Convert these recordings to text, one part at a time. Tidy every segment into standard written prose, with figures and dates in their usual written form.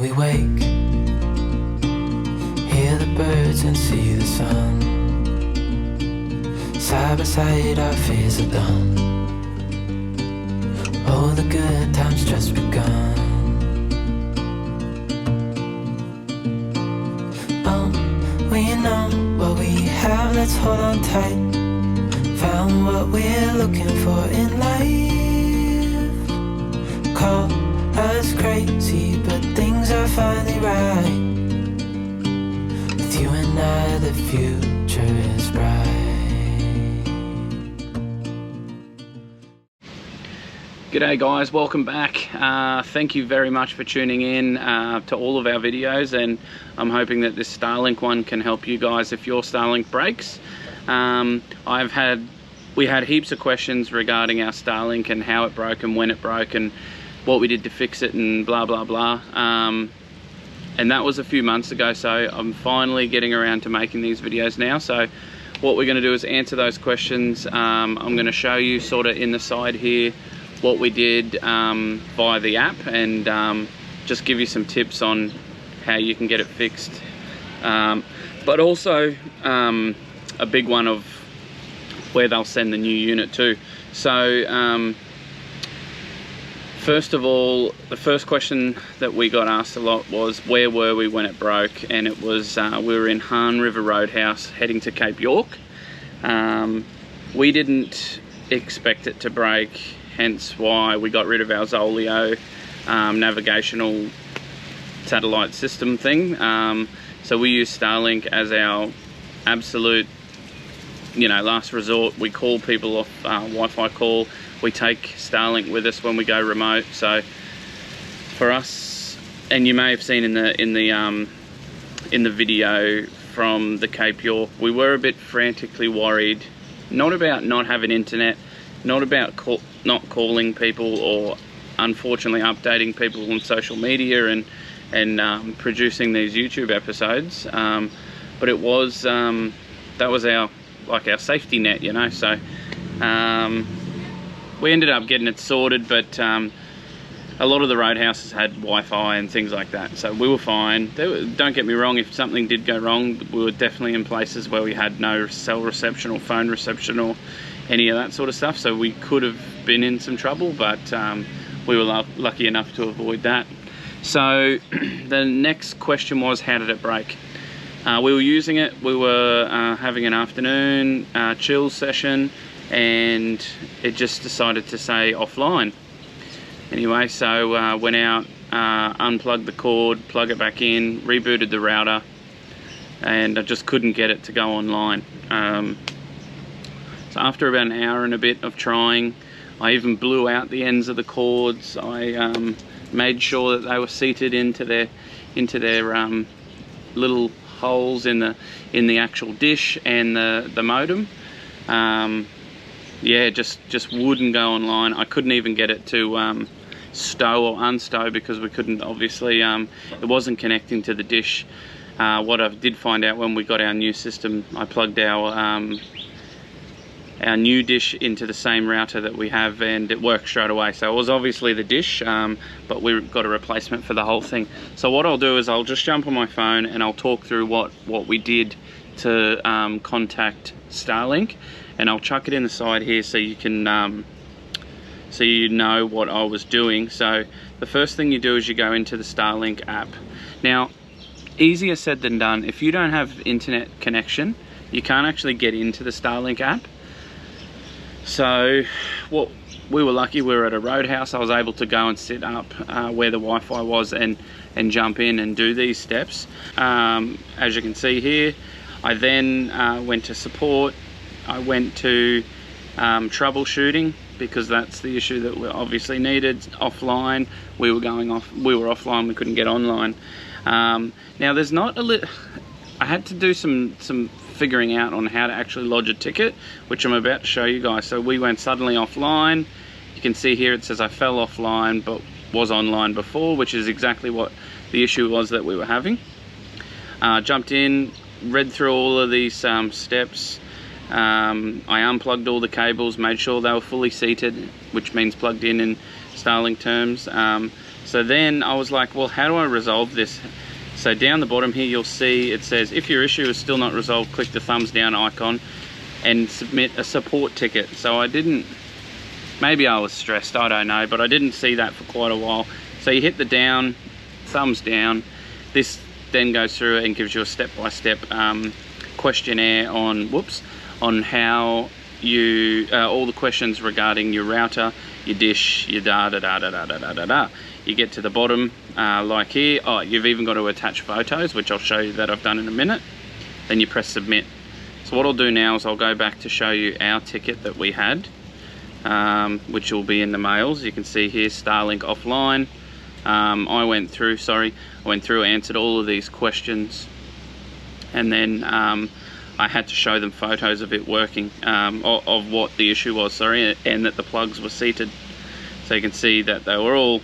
we wake, hear the birds and see the sun. Side by side our fears are done. Oh, the good times just begun. Oh, we know what we have, let's hold on tight. Found what we're looking for in life. Call us crazy, but things are finally right. With you and I, the future is bright. G'day guys, welcome back. Thank you very much for tuning in to all of our videos, and I'm hoping that this Starlink one can help you guys if your Starlink breaks. We had heaps of questions regarding our Starlink and how it broke and when it broke and what we did to fix it and blah blah blah, and that was a few months ago, so I'm finally getting around to making these videos now. So what we're going to do is answer those questions. I'm going to show you sort of in the side here what we did via the app, and just give you some tips on how you can get it fixed, but also a big one of where they'll send the new unit to. So first of all, the first question that we got asked a lot was where were we when it broke, and it was we were in Han River Roadhouse heading to Cape York. We didn't expect it to break, hence why we got rid of our Zoleo navigational satellite system thing. So we use Starlink as our absolute, last resort. We call people off Wi-Fi call. We take Starlink with us when we go remote. So for us, and you may have seen in the video from the Cape York, we were a bit frantically worried, not about not having internet, not about not calling people, or unfortunately updating people on social media and producing these YouTube episodes, but it was that was our safety net, so we ended up getting it sorted. But a lot of the roadhouses had Wi-Fi and things like that, so we were fine. Don't get me wrong, if something did go wrong, we were definitely in places where we had no cell reception or phone reception or any of that sort of stuff, so we could have been in some trouble, but we were lucky enough to avoid that. So the next question was, how did it break? We were using it, we were having an afternoon chill session, and it just decided to say offline. Anyway, so went out, unplugged the cord, plug it back in, rebooted the router, and I just couldn't get it to go online. So after about an hour and a bit of trying, I even blew out the ends of the cords. I made sure that they were seated into their little holes in the actual dish and the modem. Yeah, just wouldn't go online. I couldn't even get it to stow or unstow because we couldn't, obviously, it wasn't connecting to the dish. What I did find out when we got our new system, I plugged our new dish into the same router that we have, and it worked straight away. So it was obviously the dish, but we got a replacement for the whole thing. So what I'll do is I'll just jump on my phone and I'll talk through what we did to contact Starlink, and I'll chuck it in the side here so you can so you know what I was doing. So the first thing you do is you go into the Starlink app. Now, easier said than done. If you don't have internet connection, you can't actually get into the Starlink app. So we were lucky, we were at a roadhouse. I was able to go and sit up where the Wi-Fi was and jump in and do these steps. As you can see here, I then went to support. I went to troubleshooting, because that's the issue that we obviously needed. Offline, we were offline, we couldn't get online. Now there's not I had to do some figuring out on how to actually lodge a ticket, which I'm about to show you guys. So we went suddenly offline. You can see here it says I fell offline but was online before, which is exactly what the issue was that we were having. Jumped in, read through all of these steps. I unplugged all the cables, made sure they were fully seated, which means plugged in Starlink terms. So then I was like, well, how do I resolve this? So down the bottom here, you'll see it says, if your issue is still not resolved, click the thumbs down icon and submit a support ticket. So I didn't, maybe I was stressed, I don't know, but I didn't see that for quite a while. So you hit the down, thumbs down. This then goes through and gives you a step-by-step questionnaire on how you, all the questions regarding your router, your dish, your da-da-da-da-da-da-da-da. You get to the bottom, like here, oh, you've even got to attach photos, which I'll show you that I've done in a minute. Then you press submit. So what I'll do now is I'll go back to show you our ticket that we had, which will be in the mails. You can see here, Starlink offline. I went through, answered all of these questions, and then I had to show them photos of it working, of what the issue was, and that the plugs were seated. So you can see that they were all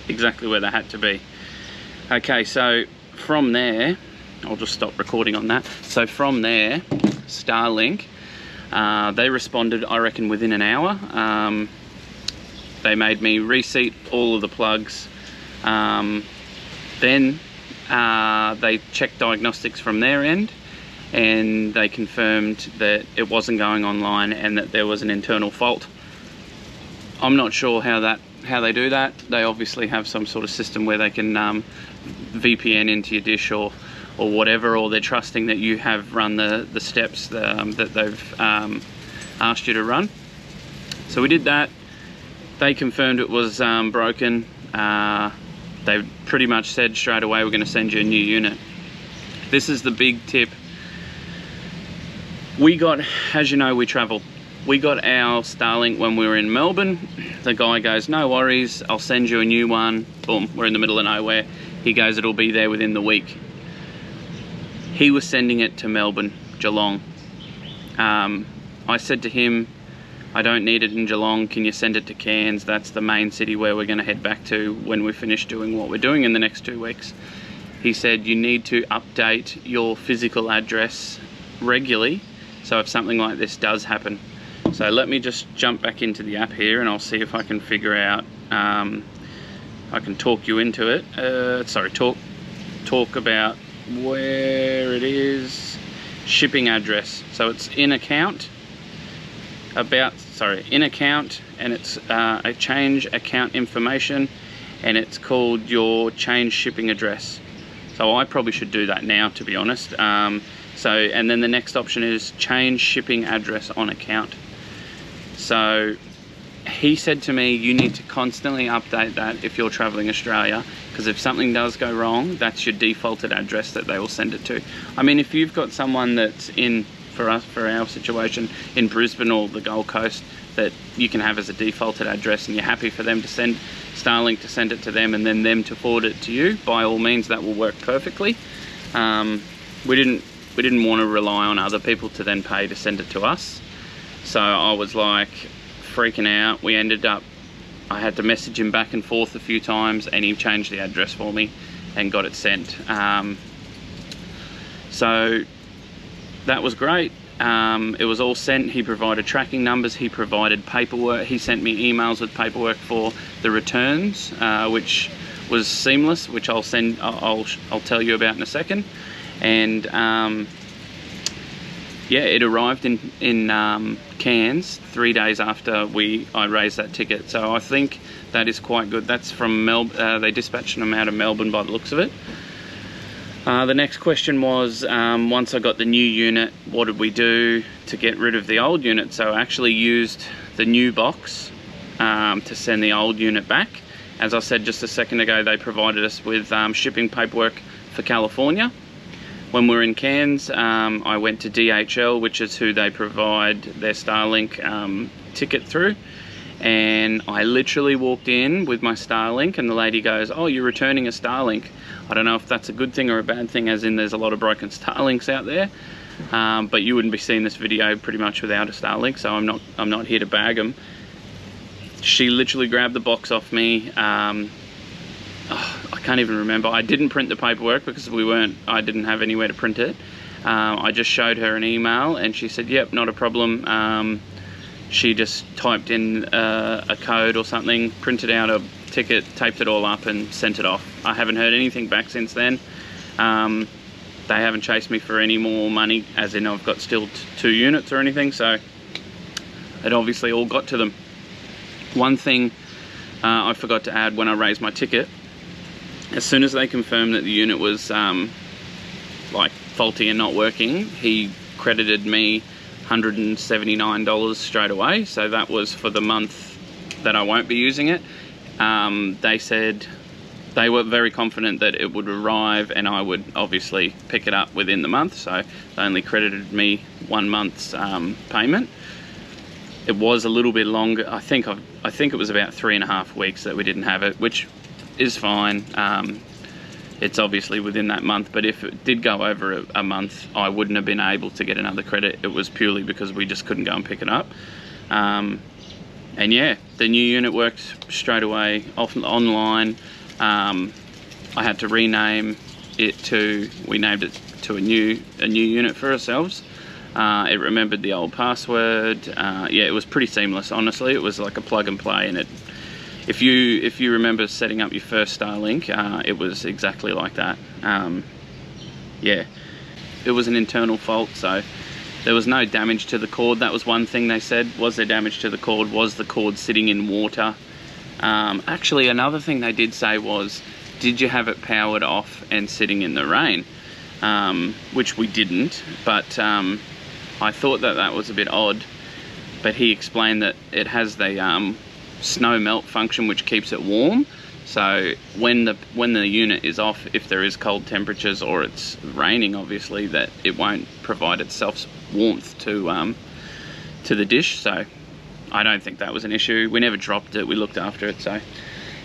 exactly where they had to be. Okay, so from there, I'll just stop recording on that. So from there, Starlink, they responded, I reckon, within an hour. They made me reseat all of the plugs. Then they checked diagnostics from their end, and they confirmed that it wasn't going online and that there was an internal fault. I'm not sure how they do that. They obviously have some sort of system where they can VPN into your dish or whatever, or they're trusting that you have run the steps that they've asked you to run. So we did that. They confirmed it was broken. They pretty much said straight away, we're going to send you a new unit. This is the big tip. We got, as you know, we travel. We got our Starlink when we were in Melbourne. The guy goes, no worries, I'll send you a new one. Boom, we're in the middle of nowhere. He goes, it'll be there within the week. He was sending it to Melbourne, Geelong. I said to him, I don't need it in Geelong, can you send it to Cairns? That's the main city where we're going to head back to when we finish doing what we're doing in the next 2 weeks. He said, you need to update your physical address regularly, so if something like this does happen. So let me just jump back into the app here and I'll see if I can figure out, I can talk you into it. Talk about where it is. Shipping address. So it's in account, in account, and it's a change account information, and it's called your change shipping address. So I probably should do that now, to be honest. And then the next option is change shipping address on account. So he said to me, you need to constantly update that if you're traveling Australia, because if something does go wrong, that's your defaulted address that they will send it to. I mean, if you've got someone that's for our situation, in Brisbane or the Gold Coast, that you can have as a defaulted address, and you're happy for them to send Starlink to send it to them and then them to forward it to you, by all means, that will work perfectly. We didn't want to rely on other people to then pay to send it to us. So I was like freaking out. We ended up, I had to message him back and forth a few times, and he changed the address for me and got it sent. So that was great. It was all sent. He provided tracking numbers, he provided paperwork, he sent me emails with paperwork for the returns, which was seamless, which I'll tell you about in a second. And yeah, it arrived in Cairns 3 days after I raised that ticket. So I think that is quite good. That's from Melbourne. They dispatched them out of Melbourne by the looks of it. The next question was, once I got the new unit, what did we do to get rid of the old unit? So I actually used the new box to send the old unit back. As I said just a second ago, they provided us with shipping paperwork for California. When we were in Cairns, I went to DHL, which is who they provide their Starlink ticket through. And I literally walked in with my Starlink, and the lady goes, oh, you're returning a Starlink. I don't know if that's a good thing or a bad thing, as in there's a lot of broken Starlinks out there. But you wouldn't be seeing this video pretty much without a Starlink, so I'm not here to bag them. She literally grabbed the box off me. I can't even remember. I didn't print the paperwork because I didn't have anywhere to print it. I just showed her an email, and she said, yep, not a problem. She just typed in a code or something, printed out ticket, taped it all up and sent it off. I haven't heard anything back since then. They haven't chased me for any more money, as in I've got still 2 units or anything, so it obviously all got to them. One thing I forgot to add when I raised my ticket, as soon as they confirmed that the unit was like faulty and not working, he credited me $179 straight away. So that was for the month that I won't be using it. They said they were very confident that it would arrive and I would obviously pick it up within the month, so they only credited me 1 month's payment. It was a little bit longer. I think it was about 3.5 weeks that we didn't have it, which is fine. It's obviously within that month, but if it did go over a month, I wouldn't have been able to get another credit. It was purely because we just couldn't go and pick it up. And yeah, the new unit worked straight away online. I had to rename it to, we named it to a new unit for ourselves. It remembered the old password. Yeah, it was pretty seamless, honestly. It was like a plug and play, and if you remember setting up your first Starlink, it was exactly like that. Yeah, it was an internal fault, so there was no damage to the cord. That was one thing they said. Was there damage to the cord? Was the cord sitting in water? Actually, another thing they did say was, did you have it powered off and sitting in the rain? Which we didn't, but I thought that was a bit odd. But he explained that it has the snow melt function, which keeps it warm. So when the unit is off, if there is cold temperatures or it's raining, obviously, that it won't provide itself warmth to the dish. So I don't think that was an issue. We never dropped it. We looked after it. So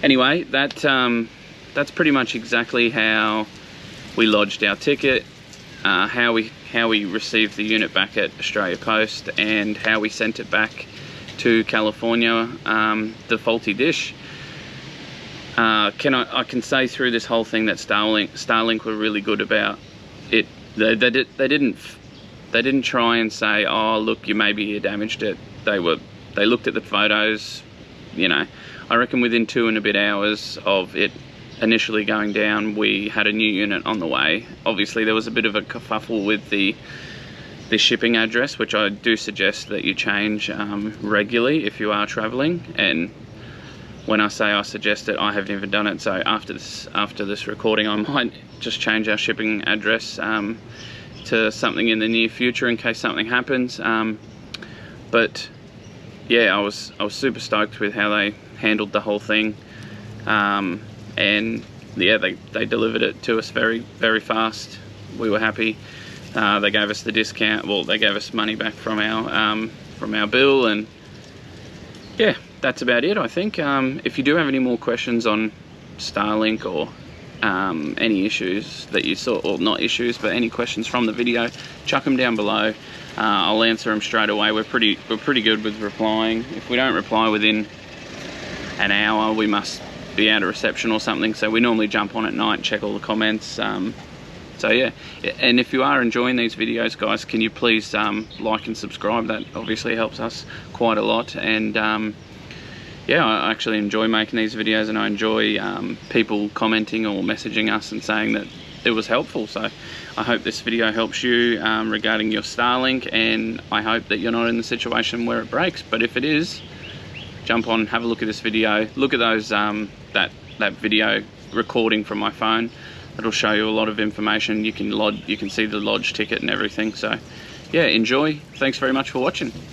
anyway, that's pretty much exactly how we lodged our ticket, how we received the unit back at Australia Post, and how we sent it back to California, the faulty dish. I can say through this whole thing that Starlink were really good about it. They didn't try and say, oh look, you maybe damaged it. They looked at the photos. You know, I reckon within 2 and a bit hours of it initially going down, we had a new unit on the way. Obviously there was a bit of a kerfuffle with the shipping address, which I do suggest that you change regularly if you are traveling. And when I say I suggest it, I haven't even done it, so after this recording I might just change our shipping address to something in the near future in case something happens. But yeah, I was super stoked with how they handled the whole thing. And yeah, they delivered it to us very, very fast. We were happy. They gave us the discount. Well, they gave us money back from our bill, and yeah, that's about it, I think. If you do have any more questions on Starlink or any issues that you saw, or not issues, but any questions from the video, chuck them down below. I'll answer them straight away. We're pretty good with replying. If we don't reply within an hour, we must be out of reception or something, so we normally jump on at night and check all the comments. So yeah, and if you are enjoying these videos, guys, can you please like and subscribe? That obviously helps us quite a lot. And yeah, I actually enjoy making these videos, and I enjoy people commenting or messaging us and saying that it was helpful. So I hope this video helps you regarding your Starlink, and I hope that you're not in the situation where it breaks. But if it is, jump on, have a look at this video, look at those that video recording from my phone. It'll show you a lot of information. You can see the lodge ticket and everything. So yeah, enjoy. Thanks very much for watching.